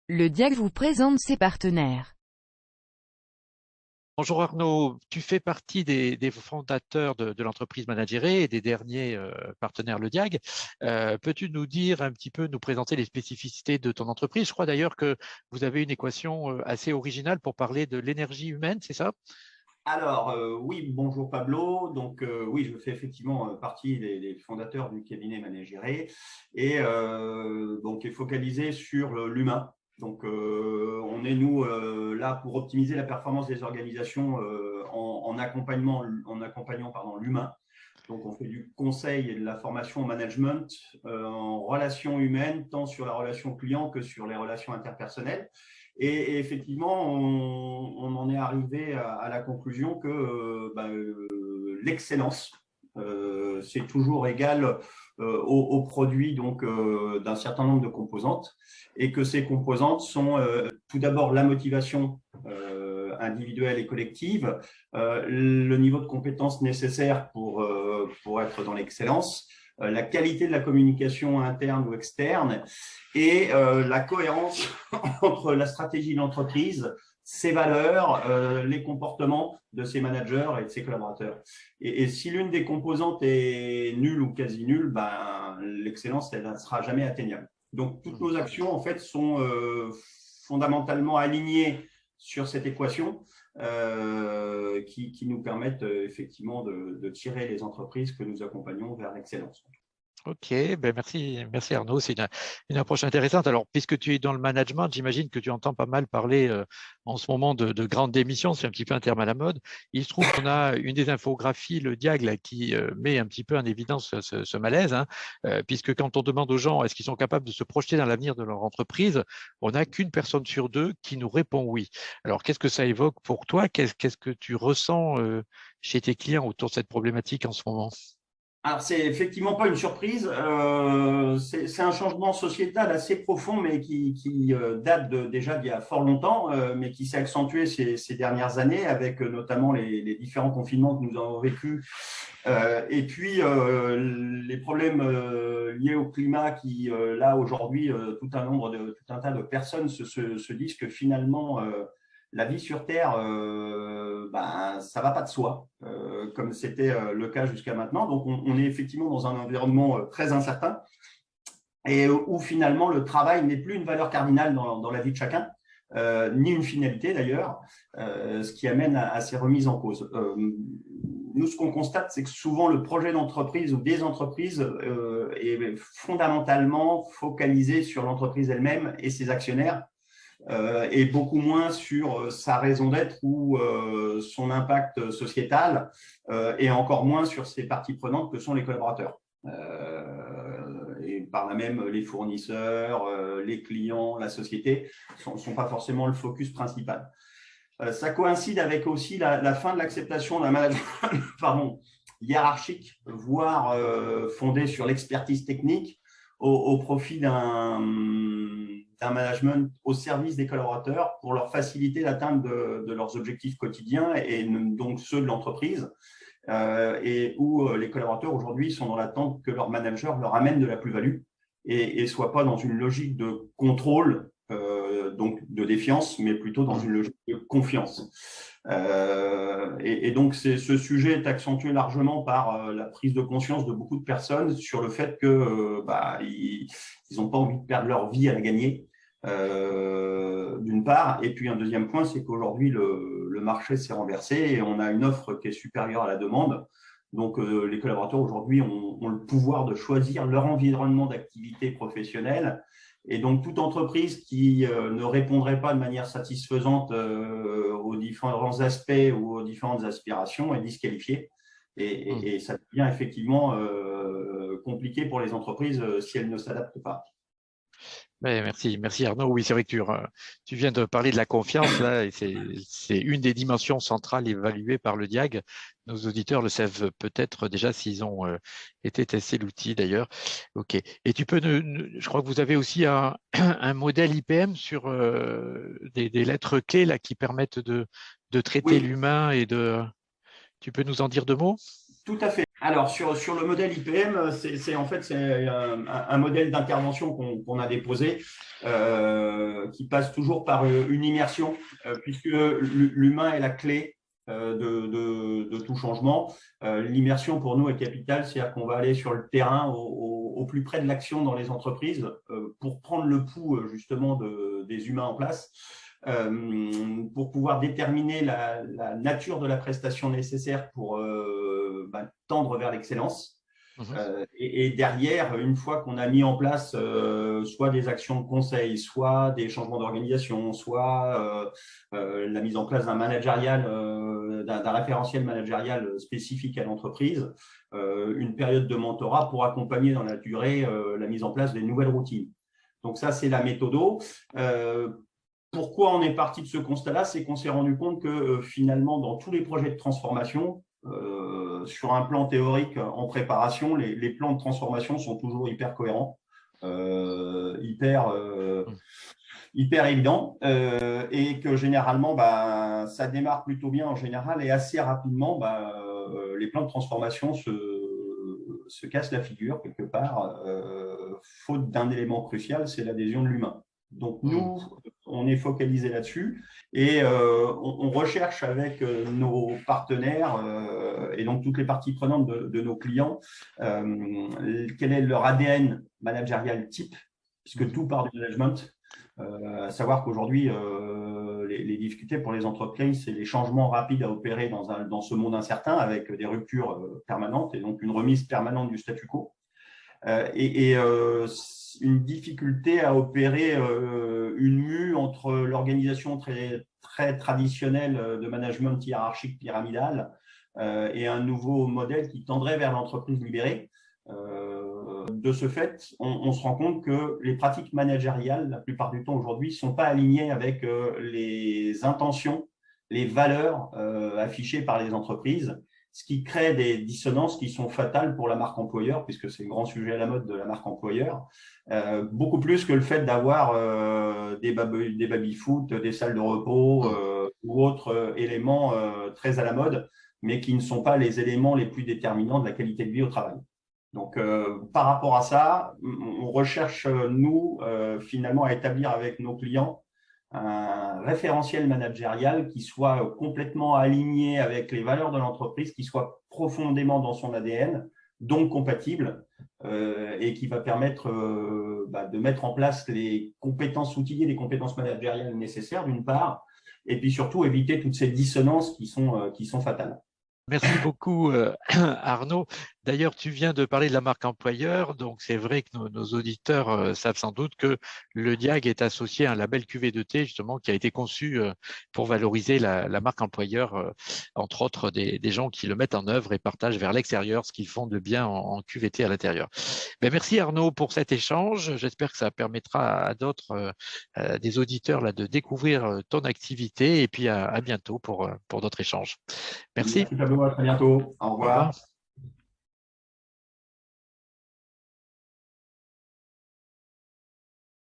Le Diag vous présente ses partenaires. Bonjour Arnaud, tu fais partie des fondateurs de l'entreprise Managérée et des derniers partenaires Le Diag. Peux-tu nous dire un petit peu, nous présenter les spécificités de ton entreprise? Je crois d'ailleurs que vous avez une équation assez originale pour parler de l'énergie humaine, c'est ça? Alors, oui, bonjour Pablo. Donc, oui, je fais effectivement partie des fondateurs du cabinet Managéré et donc est focalisé sur l'humain. Donc, on est nous là pour optimiser la performance des organisations en accompagnant l'humain. Donc, on fait du conseil et de la formation au management en relations humaines, tant sur la relation client que sur les relations interpersonnelles. Et effectivement, on en est arrivé à la conclusion que l'excellence, c'est toujours égal au produit donc d'un certain nombre de composantes, et que ces composantes sont tout d'abord la motivation individuelle et collective, le niveau de compétence nécessaire pour être dans l'excellence, la qualité de la communication interne ou externe, et la cohérence entre la stratégie de l'entreprise, ses valeurs, les comportements de ses managers et de ses collaborateurs. Et si l'une des composantes est nulle ou quasi nulle, ben, l'excellence, elle ne sera jamais atteignable. Donc, toutes nos actions, en fait, sont fondamentalement alignées sur cette équation qui nous permettent effectivement de tirer les entreprises que nous accompagnons vers l'excellence. Ok, ben merci Arnaud, c'est une approche intéressante. Alors, puisque tu es dans le management, j'imagine que tu entends pas mal parler en ce moment de grandes démissions, c'est un petit peu un terme à la mode. Il se trouve qu'on a une des infographies, le Diag, là, qui met un petit peu en évidence ce malaise, hein, puisque quand on demande aux gens est-ce qu'ils sont capables de se projeter dans l'avenir de leur entreprise, on n'a qu'une personne sur deux qui nous répond oui. Alors, qu'est-ce que ça évoque pour toi? Qu'est-ce que tu ressens chez tes clients autour de cette problématique en ce moment? Alors, c'est effectivement pas une surprise. C'est un changement sociétal assez profond, mais qui date déjà d'il y a fort longtemps, mais qui s'est accentué ces dernières années avec notamment les différents confinements que nous avons vécus. Et puis, les problèmes liés au climat qui, là, aujourd'hui, tout un tas de personnes se disent que finalement, la vie sur Terre, ça va pas de soi, comme c'était le cas jusqu'à maintenant. Donc, on est effectivement dans un environnement très incertain et où finalement le travail n'est plus une valeur cardinale dans la vie de chacun, ni une finalité d'ailleurs, ce qui amène à ces remises en cause. Nous, ce qu'on constate, c'est que souvent le projet d'entreprise ou des entreprises est fondamentalement focalisé sur l'entreprise elle-même et ses actionnaires, et beaucoup moins sur sa raison d'être ou son impact sociétal, et encore moins sur ses parties prenantes que sont les collaborateurs. Et par là même, les fournisseurs, les clients, la société ne sont pas forcément le focus principal. Ça coïncide avec aussi la fin de l'acceptation d'un management hiérarchique, voire fondé sur l'expertise technique, au profit d'un management au service des collaborateurs pour leur faciliter l'atteinte de leurs objectifs quotidiens et donc ceux de l'entreprise, et où les collaborateurs aujourd'hui sont dans l'attente que leur manager leur amène de la plus-value et ne soient pas dans une logique de contrôle, donc de défiance, mais plutôt dans une logique de confiance. Et donc, ce sujet est accentué largement par la prise de conscience de beaucoup de personnes sur le fait que ils n'ont pas envie de perdre leur vie à la gagner, d'une part. Et puis, un deuxième point, c'est qu'aujourd'hui, le marché s'est renversé et on a une offre qui est supérieure à la demande. Donc, les collaborateurs aujourd'hui ont le pouvoir de choisir leur environnement d'activité professionnelle. Et donc, toute entreprise qui ne répondrait pas de manière satisfaisante aux différents aspects ou aux différentes aspirations est disqualifiée. Et ça devient effectivement compliqué pour les entreprises si elles ne s'adaptent pas. Ouais, merci Arnaud. Oui, c'est vrai que tu viens de parler de la confiance là, et c'est une des dimensions centrales évaluées par le Diag. Nos auditeurs le savent peut-être déjà s'ils ont été testés l'outil d'ailleurs. Ok. Et tu peux, je crois que vous avez aussi un modèle IPM sur des lettres clés là qui permettent de traiter Oui, l'humain Tu peux nous en dire deux mots? tout à fait. Alors, sur le modèle IPM, c'est un modèle d'intervention qu'on a déposé, qui passe toujours par une immersion, puisque l'humain est la clé de tout changement. L'immersion pour nous est capitale, c'est-à-dire qu'on va aller sur le terrain au plus près de l'action dans les entreprises pour prendre le pouls justement des humains en place, pour pouvoir déterminer la nature de la prestation nécessaire pour tendre vers l'excellence. Et derrière, une fois qu'on a mis en place soit des actions de conseil, soit des changements d'organisation, soit la mise en place d'un managérial, d'un référentiel managérial spécifique à l'entreprise, une période de mentorat pour accompagner dans la durée la mise en place des nouvelles routines. Donc ça, c'est la méthodo. Pourquoi on est parti de ce constat-là? C'est qu'on s'est rendu compte que finalement, dans tous les projets de transformation, sur un plan théorique en préparation, les plans de transformation sont toujours hyper cohérents, hyper évidents, et que généralement, ça démarre plutôt bien en général et assez rapidement, les plans de transformation se cassent la figure quelque part, faute d'un élément crucial, c'est l'adhésion de l'humain. Donc nous, on est focalisé là-dessus et on recherche avec nos partenaires et donc toutes les parties prenantes de nos clients quel est leur ADN managérial type, puisque tout part du management. À savoir qu'aujourd'hui, les difficultés pour les entreprises, c'est les changements rapides à opérer dans ce monde incertain avec des ruptures permanentes et donc une remise permanente du statu quo. Une difficulté à opérer une mue entre l'organisation très, très traditionnelle de management hiérarchique pyramidal et un nouveau modèle qui tendrait vers l'entreprise libérée. De ce fait, on se rend compte que les pratiques managériales, la plupart du temps aujourd'hui, ne sont pas alignées avec les intentions, les valeurs affichées par les entreprises, ce qui crée des dissonances qui sont fatales pour la marque employeur, puisque c'est le grand sujet à la mode de la marque employeur, beaucoup plus que le fait d'avoir des baby-foot, des salles de repos ou autres éléments très à la mode, mais qui ne sont pas les éléments les plus déterminants de la qualité de vie au travail. Donc, par rapport à ça, on recherche, nous, finalement, à établir avec nos clients un référentiel managérial qui soit complètement aligné avec les valeurs de l'entreprise, qui soit profondément dans son ADN, donc compatible, et qui va permettre de mettre en place les compétences outillées, les compétences managériales nécessaires, d'une part, et puis surtout éviter toutes ces dissonances qui sont fatales. Merci beaucoup, Arnaud. D'ailleurs, tu viens de parler de la marque employeur, donc c'est vrai que nos auditeurs savent sans doute que le DIAG est associé à un label QV2T, justement, qui a été conçu pour valoriser la marque employeur, entre autres des gens qui le mettent en œuvre et partagent vers l'extérieur ce qu'ils font de bien en QVT à l'intérieur. Merci Arnaud pour cet échange. J'espère que ça permettra à d'autres, des auditeurs là, de découvrir ton activité et puis à bientôt pour d'autres échanges. Merci. Merci Pablo, à très bientôt. Au revoir.